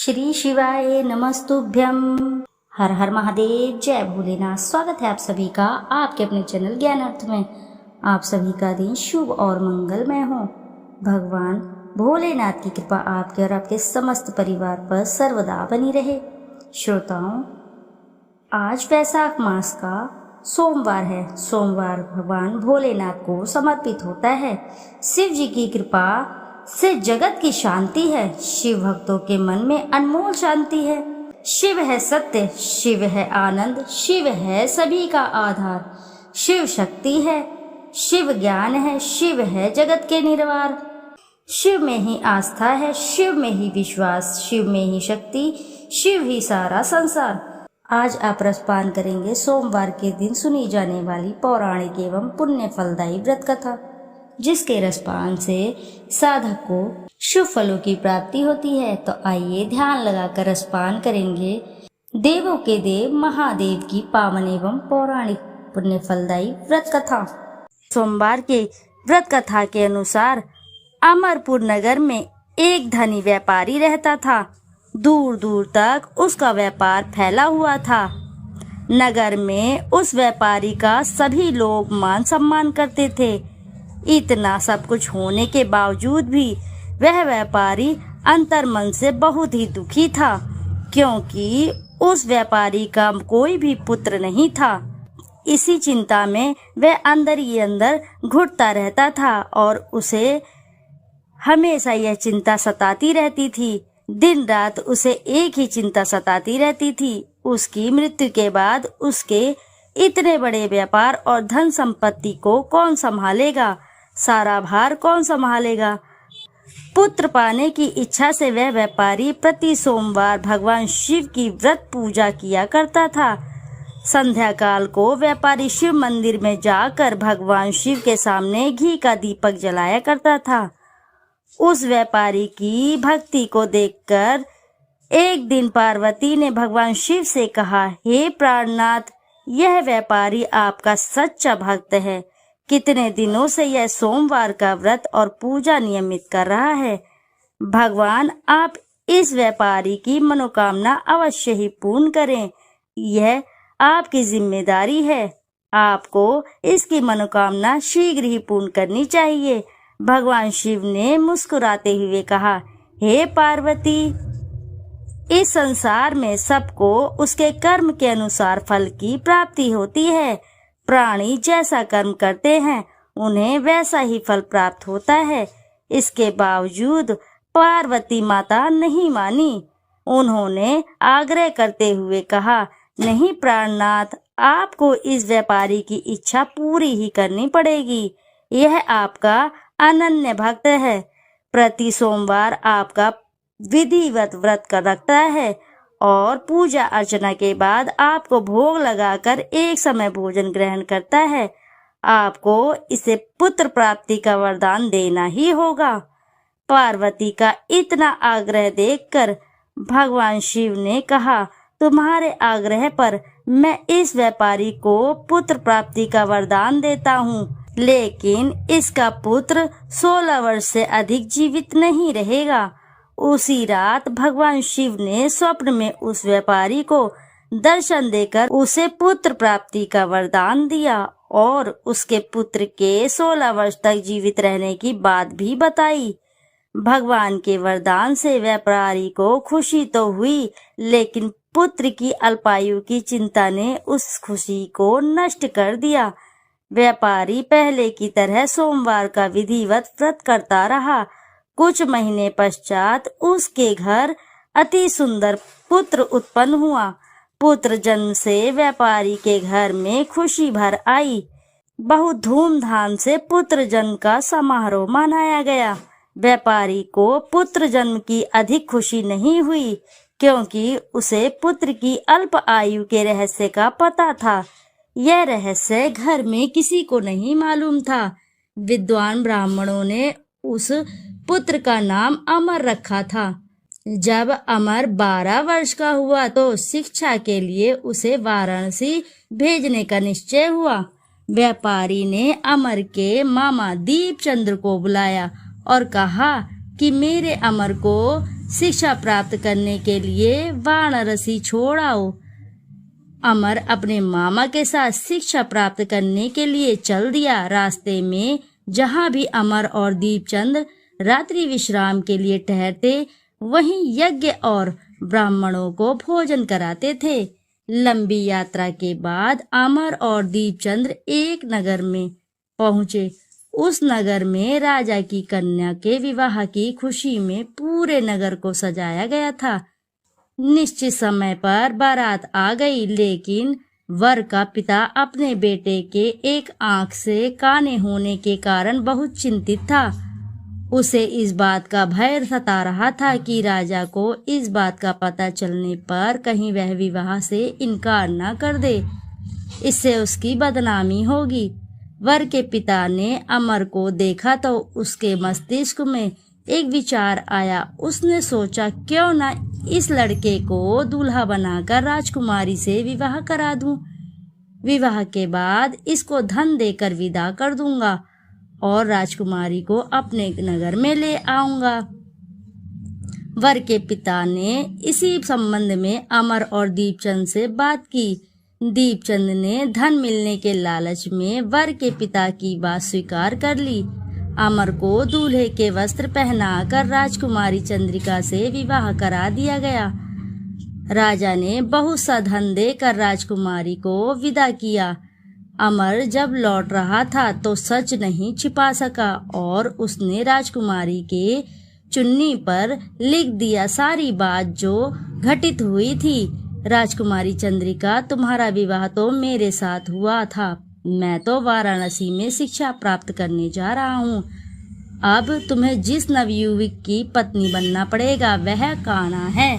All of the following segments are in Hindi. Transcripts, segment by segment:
श्री शिवाय नमस्तुभ्यम। हर हर महादेव, जय भोलेनाथ। स्वागत है आप सभी का आपके अपने चैनल ज्ञान अर्थ में। आप सभी का दिन शुभ और मंगलमय हो। भगवान भोलेनाथ की कृपा आपके और आपके समस्त परिवार पर सर्वदा बनी रहे। श्रोताओं, आज वैशाख मास का सोमवार है। सोमवार भगवान भोलेनाथ को समर्पित होता है। शिव जी की कृपा से जगत की शांति है। शिव भक्तों के मन में अनमोल शांति है। शिव है सत्य, शिव है आनंद, शिव है सभी का आधार। शिव शक्ति है, शिव ज्ञान है, शिव है जगत के निर्वार। शिव में ही आस्था है, शिव में ही विश्वास, शिव में ही शक्ति, शिव ही सारा संसार। आज आप रसपान करेंगे सोमवार के दिन सुनी जाने वाली पौराणिक एवं पुण्य फलदायी व्रत कथा, जिसके रसपान से साधक को शुभ फलों की प्राप्ति होती है। तो आइए ध्यान लगाकर रसपान करेंगे देवों के देव महादेव की पावन एवं पौराणिक पुण्य फलदायी व्रत कथा। सोमवार के व्रत कथा के अनुसार अमरपुर नगर में एक धनी व्यापारी रहता था। दूर दूर तक उसका व्यापार फैला हुआ था। नगर में उस व्यापारी का सभी लोग मान सम्मान करते थे। इतना सब कुछ होने के बावजूद भी वह व्यापारी अंतर्मन से बहुत ही दुखी था, क्योंकि उस व्यापारी का कोई भी पुत्र नहीं था। इसी चिंता में वह अंदर ही अंदर घुटता रहता था और उसे हमेशा यह चिंता सताती रहती थी। दिन रात उसे एक ही चिंता सताती रहती थी। उसकी मृत्यु के बाद उसके इतने बड़े व्यापार और धन संपत्ति को कौन संभालेगा? सारा भार कौन संभालेगा? पुत्र पाने की इच्छा से वह व्यापारी प्रति सोमवार भगवान शिव की व्रत पूजा किया करता था। संध्या काल को व्यापारी शिव मंदिर में जाकर भगवान शिव के सामने घी का दीपक जलाया करता था। उस व्यापारी की भक्ति को देखकर एक दिन पार्वती ने भगवान शिव से कहा, हे प्राणनाथ, यह व्यापारी आपका सच्चा भक्त है। कितने दिनों से यह सोमवार का व्रत और पूजा नियमित कर रहा है। भगवान, आप इस व्यापारी की मनोकामना अवश्य ही पूर्ण करें। यह आपकी जिम्मेदारी है। आपको इसकी मनोकामना शीघ्र ही पूर्ण करनी चाहिए। भगवान शिव ने मुस्कुराते हुए कहा, हे पार्वती, इस संसार में सबको उसके कर्म के अनुसार फल की प्राप्ति होती है। प्राणी जैसा कर्म करते हैं उन्हें वैसा ही फल प्राप्त होता है। इसके बावजूद पार्वती माता नहीं मानी। उन्होंने आग्रह करते हुए कहा, नहीं प्राणनाथ, आपको इस व्यापारी की इच्छा पूरी ही करनी पड़ेगी। यह आपका अनन्य भक्त है। प्रति सोमवार आपका विधिवत व्रत कर रखता है और पूजा अर्चना के बाद आपको भोग लगाकर एक समय भोजन ग्रहण करता है। आपको इसे पुत्र प्राप्ति का वरदान देना ही होगा। पार्वती का इतना आग्रह देखकर भगवान शिव ने कहा, तुम्हारे आग्रह पर मैं इस व्यापारी को पुत्र प्राप्ति का वरदान देता हूँ, लेकिन इसका पुत्र 16 वर्ष से अधिक जीवित नहीं रहेगा। उसी रात भगवान शिव ने स्वप्न में उस व्यापारी को दर्शन देकर उसे पुत्र प्राप्ति का वरदान दिया और उसके पुत्र के 16 वर्ष तक जीवित रहने की बात भी बताई। भगवान के वरदान से व्यापारी को खुशी तो हुई, लेकिन पुत्र की अल्पायु की चिंता ने उस खुशी को नष्ट कर दिया। व्यापारी पहले की तरह सोमवार का विधिवत व्रत करता रहा। कुछ महीने पश्चात उसके घर अति सुंदर पुत्र उत्पन्न हुआ। पुत्र जन्म से व्यापारी के घर में खुशी भर आई। बहुत धूमधाम से पुत्र जन्म का समारोह मनाया गया। व्यापारी को पुत्र जन्म की अधिक खुशी नहीं हुई, क्योंकि उसे पुत्र की अल्प आयु के रहस्य का पता था। यह रहस्य घर में किसी को नहीं मालूम था। विद्वान ब्राह्मणों ने उस पुत्र का नाम अमर रखा था। जब अमर 12 वर्ष का हुआ तो शिक्षा के लिए उसे वाराणसी भेजने का निश्चय हुआ। व्यापारी ने अमर के मामा दीपचंद्र को बुलाया और कहा कि मेरे अमर को शिक्षा प्राप्त करने के लिए वाराणसी छोड़ आओ। अमर अपने मामा के साथ शिक्षा प्राप्त करने के लिए चल दिया। रास्ते में जहाँ भी अमर और दीपचंद रात्रि विश्राम के लिए ठहरते, वहीं यज्ञ और ब्राह्मणों को भोजन कराते थे। लंबी यात्रा के बाद अमर और दीपचंद्र एक नगर में पहुंचे। उस नगर में राजा की कन्या के विवाह की खुशी में पूरे नगर को सजाया गया था। निश्चित समय पर बारात आ गई, लेकिन वर का पिता अपने बेटे के एक आंख से काने होने के कारण बहुत चिंतित था। उसे इस बात का भय सता रहा था कि राजा को इस बात का पता चलने पर कहीं वह विवाह से इनकार न कर दे, इससे उसकी बदनामी होगी। वर के पिता ने अमर को देखा तो उसके मस्तिष्क में एक विचार आया। उसने सोचा, क्यों न इस लड़के को दूल्हा बनाकर राजकुमारी से विवाह करा दूं। विवाह के बाद इसको धन देकर विदा कर दूंगा और राजकुमारी को अपने नगर में ले आऊंगा। वर के पिता ने इसी संबंध में अमर और दीपचंद से बात की। दीपचंद ने धन मिलने के लालच में वर के पिता की बात स्वीकार कर ली। अमर को दूल्हे के वस्त्र पहनाकर राजकुमारी चंद्रिका से विवाह करा दिया गया। राजा ने बहुत सा धन देकर राजकुमारी को विदा किया। अमर जब लौट रहा था तो सच नहीं छिपा सका और उसने राजकुमारी के चुन्नी पर लिख दिया सारी बात जो घटित हुई थी। राजकुमारी चंद्रिका, तुम्हारा विवाह तो मेरे साथ हुआ था। मैं तो वाराणसी में शिक्षा प्राप्त करने जा रहा हूँ। अब तुम्हें जिस नवयुवक की पत्नी बनना पड़ेगा वह कान्हा है।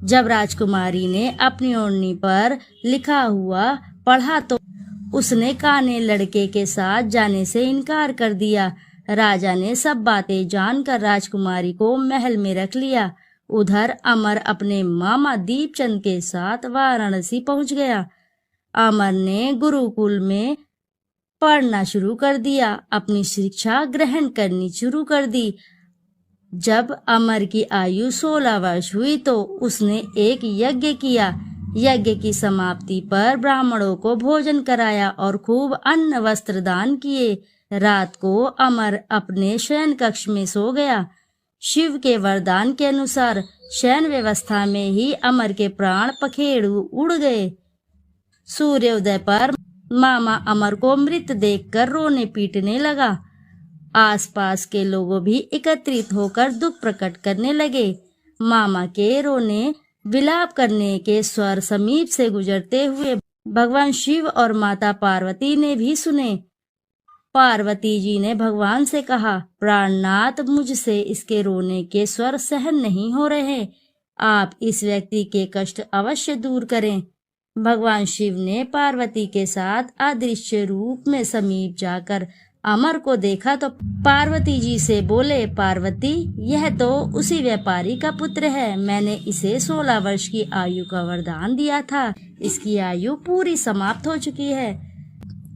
जब राजकुमारी ने अपनी ओढ़नी पर लिखा हुआ पढ़ा तो उसने काने लड़के के साथ जाने से इनकार कर दिया। राजा ने सब बातें जानकर राजकुमारी को महल में रख लिया। उधर अमर अपने मामा दीपचंद के साथ वाराणसी पहुंच गया। अमर ने गुरुकुल में पढ़ना शुरू कर दिया, अपनी शिक्षा ग्रहण करनी शुरू कर दी। जब अमर की आयु 16 वर्ष हुई तो उसने एक यज्ञ किया। यज्ञ की समाप्ति पर ब्राह्मणों को भोजन कराया और खूब अन्न वस्त्र दान किए। रात को अमर अपने शयन कक्ष में सो गया। शिव के वरदान के अनुसार शयन व्यवस्था में ही अमर के प्राण पखेरु उड़ गए। सूर्योदय पर मामा अमर को मृत देखकर रोने पीटने लगा। आसपास के लोगों भी एकत्रित होकर दुख प्रकट करने लगे। मामा के रोने विलाप करने के स्वर समीप से गुजरते हुए भगवान शिव और माता पार्वती ने भी सुने। पार्वती जी ने भगवान से कहा, प्राणनाथ, मुझसे इसके रोने के स्वर सहन नहीं हो रहे। आप इस व्यक्ति के कष्ट अवश्य दूर करें। भगवान शिव ने पार्वती के साथ अदृश्य रूप में समीप जाकर अमर को देखा तो पार्वती जी से बोले, पार्वती, यह तो उसी व्यापारी का पुत्र है। मैंने इसे 16 वर्ष की आयु का वरदान दिया था। इसकी आयु पूरी समाप्त हो चुकी है।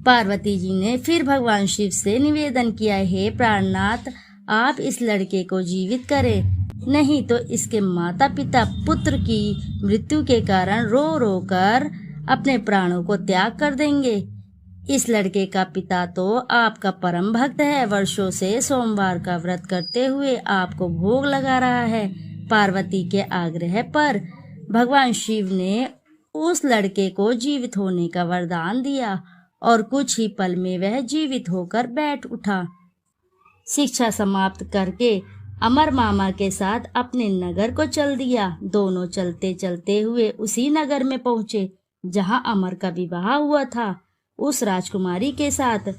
पार्वती जी ने फिर भगवान शिव से निवेदन किया, हे प्राणनाथ, आप इस लड़के को जीवित करें, नहीं तो इसके माता पिता पुत्र की मृत्यु के कारण रो रो कर अपने प्राणों को त्याग कर देंगे। इस लड़के का पिता तो आपका परम भक्त है। वर्षों से सोमवार का व्रत करते हुए आपको भोग लगा रहा है। पार्वती के आग्रह पर भगवान शिव ने उस लड़के को जीवित होने का वरदान दिया और कुछ ही पल में वह जीवित होकर बैठ उठा। शिक्षा समाप्त करके अमर मामा के साथ अपने नगर को चल दिया। दोनों चलते चलते हुए उसी नगर में पहुंचे जहां अमर का विवाह हुआ था, उस राजकुमारी के साथ।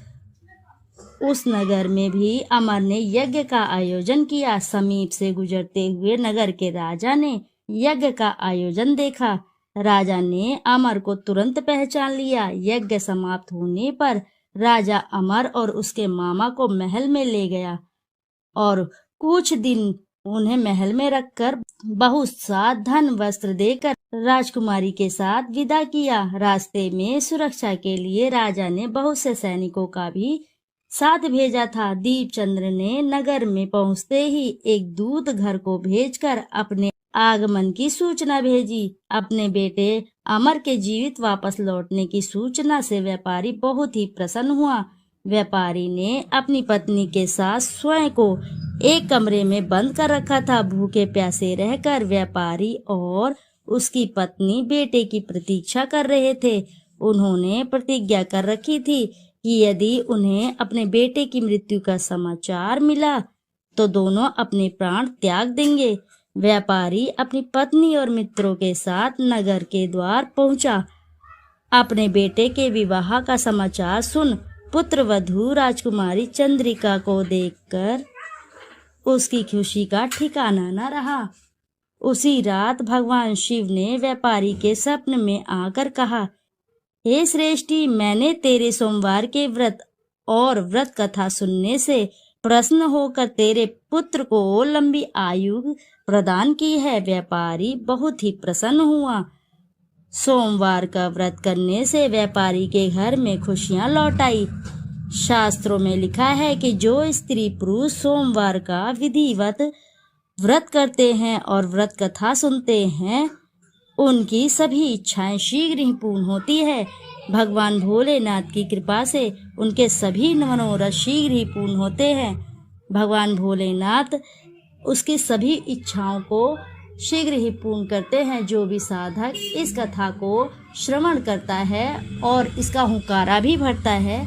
उस नगर में भी अमर ने यज्ञ का आयोजन किया। समीप से गुजरते हुए नगर के राजा ने यज्ञ का आयोजन देखा। राजा ने अमर को तुरंत पहचान लिया। यज्ञ समाप्त होने पर राजा अमर और उसके मामा को महल में ले गया और कुछ दिन उन्हें महल में रखकर बहुत सा धन वस्त्र देकर राजकुमारी के साथ विदा किया। रास्ते में सुरक्षा के लिए राजा ने बहुत से सैनिकों का भी साथ भेजा था। दीपचंद्र ने नगर में पहुंचते ही एक दूत घर को भेजकर अपने आगमन की सूचना भेजी। अपने बेटे अमर के जीवित वापस लौटने की सूचना से व्यापारी बहुत ही प्रसन्न हुआ। व्यापारी ने अपनी पत्नी के साथ स्वयं को एक कमरे में बंद कर रखा था। भूखे प्यासे रहकर व्यापारी और उसकी पत्नी बेटे की प्रतीक्षा कर रहे थे। उन्होंने प्रतिज्ञा कर रखी थी कि यदि उन्हें अपने बेटे की मृत्यु का समाचार मिला तो दोनों अपने प्राण त्याग देंगे। व्यापारी अपनी पत्नी और मित्रों के साथ नगर के द्वार पहुंचा। अपने बेटे के विवाह का समाचार सुन पुत्र वधू राजकुमारी चंद्रिका को देखकर उसकी खुशी का ठिकाना न रहा। उसी रात भगवान शिव ने व्यापारी के स्वप्न में आकर कहा, हे श्रेष्ठी, मैंने तेरे सोमवार के व्रत और व्रत कथा सुनने से प्रसन्न होकर तेरे पुत्र को लंबी आयु प्रदान की है। व्यापारी बहुत ही प्रसन्न हुआ। सोमवार का व्रत करने से व्यापारी के घर में खुशियां लौट आई। शास्त्रों में लिखा है कि जो स्त्री पुरुष सोमवार का विधिवत व्रत करते हैं और व्रत कथा सुनते हैं, उनकी सभी इच्छाएं शीघ्र ही पूर्ण होती है। भगवान भोलेनाथ की कृपा से उनके सभी मनोरथ शीघ्र ही पूर्ण होते हैं। भगवान भोलेनाथ उसकी सभी इच्छाओं को शीघ्र ही पूर्ण करते हैं। जो भी साधक इस कथा को श्रवण करता है और इसका हुंकारा भी भरता है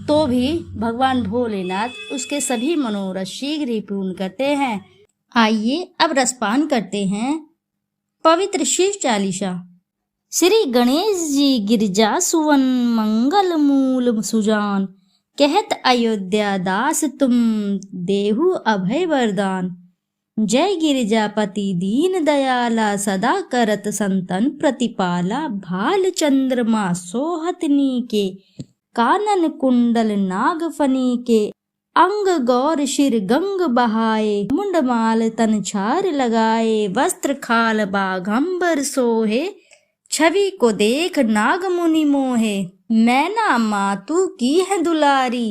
तो भी भगवान भोलेनाथ उसके सभी मनोरथ शीघ्र ही पूर्ण करते हैं। आइए अब रसपान करते हैं पवित्र शिव चालीसा। श्री गणेश जी गिरजा सुवन मंगल मूल सुजान, कहत अयोध्या दास तुम देहु अभय वरदान। जय गिरिजापति दीन दयाला, सदा करत संतन प्रतिपाला। भाल चंद्रमा सोहतनी के, कानन कुंडल नागफनी के। अंग गौर शिर गंग बहाए, मुंडमाल तन छार लगाए। वस्त्र खाल बाघंबर सोहे, छवि को देख नाग मुनि मोहे। मैना मातु की है दुलारी,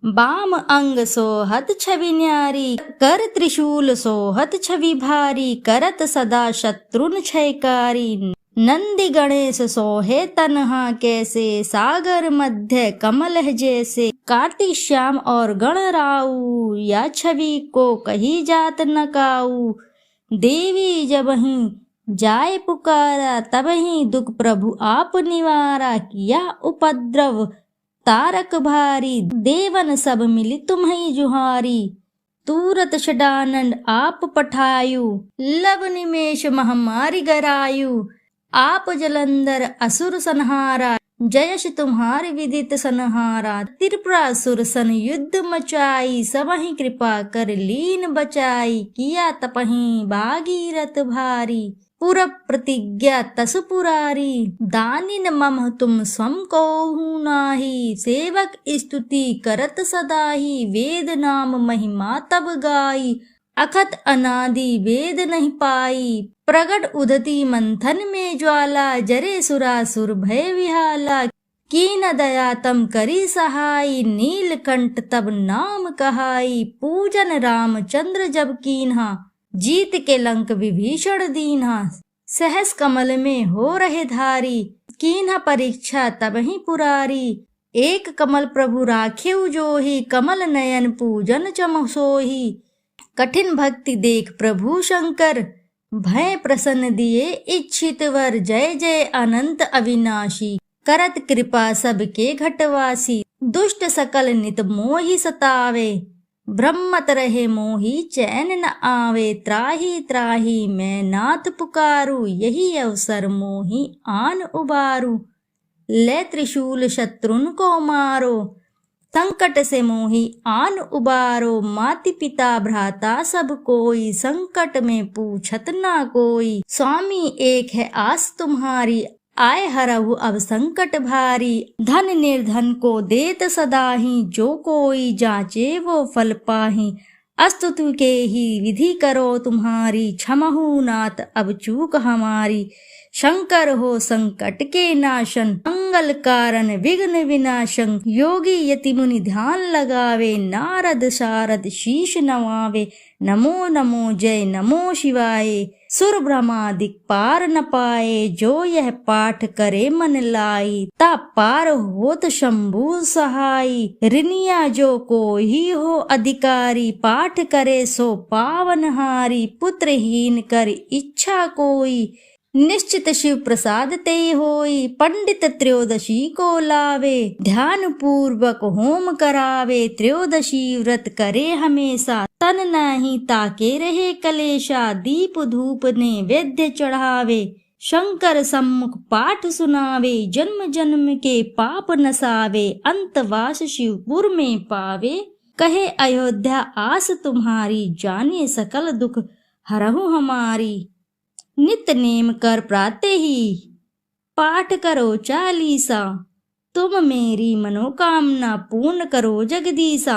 बाम अंग सोहत छवि न्यारी। कर त्रिशूल सोहत छवि भारी, करत सदा शत्रुन क्षयकारी। नंदी गणेश सोहे तनहा कैसे, सागर मध्य कमल है जैसे। कार्तिक श्याम और गणराऊ, या छवि को कही जात न काऊ। देवी जबहि जाय पुकारा, तबहि दुख प्रभु आप निवारा। किया उपद्रव तारक भारी, देवन सब मिली तुम्हीं जुहारी। तूरत षडानंद आप पठायु, लब निमेष महामारी गरायु। आप जलंधर असुर संहारा, जयश तुम्हार विदित संहारा। त्रिपुरासुर सन युद्ध मचाई, सबहि कृपा कर लीन बचाई। किया तपहि भागीरथ भारी, पुर प्रतिज्ञा तसु पुरारी। दानिन मम तुम स्वम कोहु नाही, सेवक स्तुति करत सदाही। वेद नाम महिमा तब गाई, अखत अनादि वेद नहीं पाई। प्रगट उदती मंथन में ज्वाला, जरे सुरासुर भय विहाला। कीन दया तम करी सहाई, नीलकंठ तब नाम कहाई। पूजन रामचंद्र जब कीन्हा, जीत के लंक विभीषण दीन्हा। सहस कमल में हो रहे धारी, कीन्हा परीक्षा तब ही पुरारी। एक कमल प्रभु राखेउ जोही, कमल नयन पूजन चम सोही। कठिन भक्ति देख प्रभु शंकर, भय प्रसन्न दिए इच्छित वर। जय जय अनंत अविनाशी, करत कृपा सबके घटवासी। दुष्ट सकल नित मोहि सतावे, ब्रह्मत रहे मोहि चैन न आवे। त्राहि त्राहि मैं नाथ पुकारू, यही अवसर मोहि आन उबारू। ले त्रिशूल शत्रुन को मारो, संकट से मोहि आन उबारो। माति पिता भ्राता सब कोई, संकट में पूछत ना कोई। स्वामी एक है आस तुम्हारी, आए हरहु अब संकट भारी। धन निर्धन को देत सदाही, जो कोई जांचे वो फल पाही। अस्तुति के ही विधि करो तुम्हारी, क्षमहु नाथ अब चूक हमारी। शंकर हो संकट के नाशन, मंगल कारण विघ्न विनाशन। योगी यति मुनि ध्यान लगावे, नारद शारद शीश नवावे। नमो नमो जय नमो शिवाय, सुर ब्रह्मादिक पार न पाए। जो यह पाठ करे मन लाई, ता पार होत शंभु सहाई। ऋनिया जो कोई हो अधिकारी, पाठ करे सो पावनहारी। पुत्रहीन कर इच्छा कोई, निश्चित शिव प्रसाद ते होई। पंडित त्रयोदशी को लावे, ध्यान पूर्वक होम करावे। त्रयोदशी व्रत करे हमेशा, तन नहीं ताके रहे कलेशा। दीप धूप नैवेद्य चढ़ावे, शंकर सम्मुख पाठ सुनावे। जन्म जन्म के पाप नसावे, अंतवास शिवपुर में पावे। कहे अयोध्या आस तुम्हारी, जाने सकल दुख हरहु हमारी। नित नेम कर प्राते ही, पाठ करो चालीसा। तुम मेरी मनोकामना पूर्ण करो जगदीसा।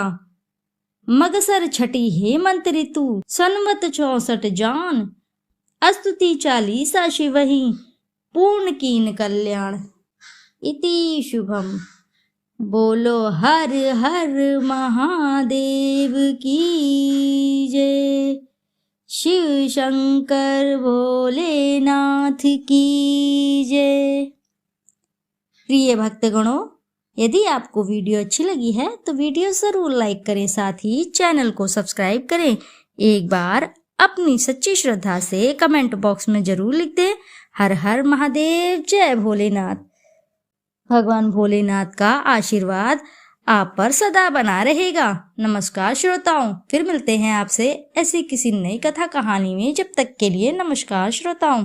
मगसर छठी हेमंत ऋतु, सन्मत 64 जान। स्तुति चालीसा शिवहि, पूर्ण कीन कल्याण। इति शुभम। बोलो हर हर महादेव की जय। शिव शंकर भोलेनाथ की जय। प्रिय भक्तगणों, यदि आपको वीडियो अच्छी लगी है तो वीडियो जरूर लाइक करें, साथ ही चैनल को सब्सक्राइब करें। एक बार अपनी सच्ची श्रद्धा से कमेंट बॉक्स में जरूर लिख दें, हर हर महादेव, जय भोलेनाथ। भगवान भोलेनाथ का आशीर्वाद आप पर सदा बना रहेगा। नमस्कार श्रोताओं, फिर मिलते हैं आपसे ऐसी किसी नई कथा कहानी में। जब तक के लिए नमस्कार श्रोताओं।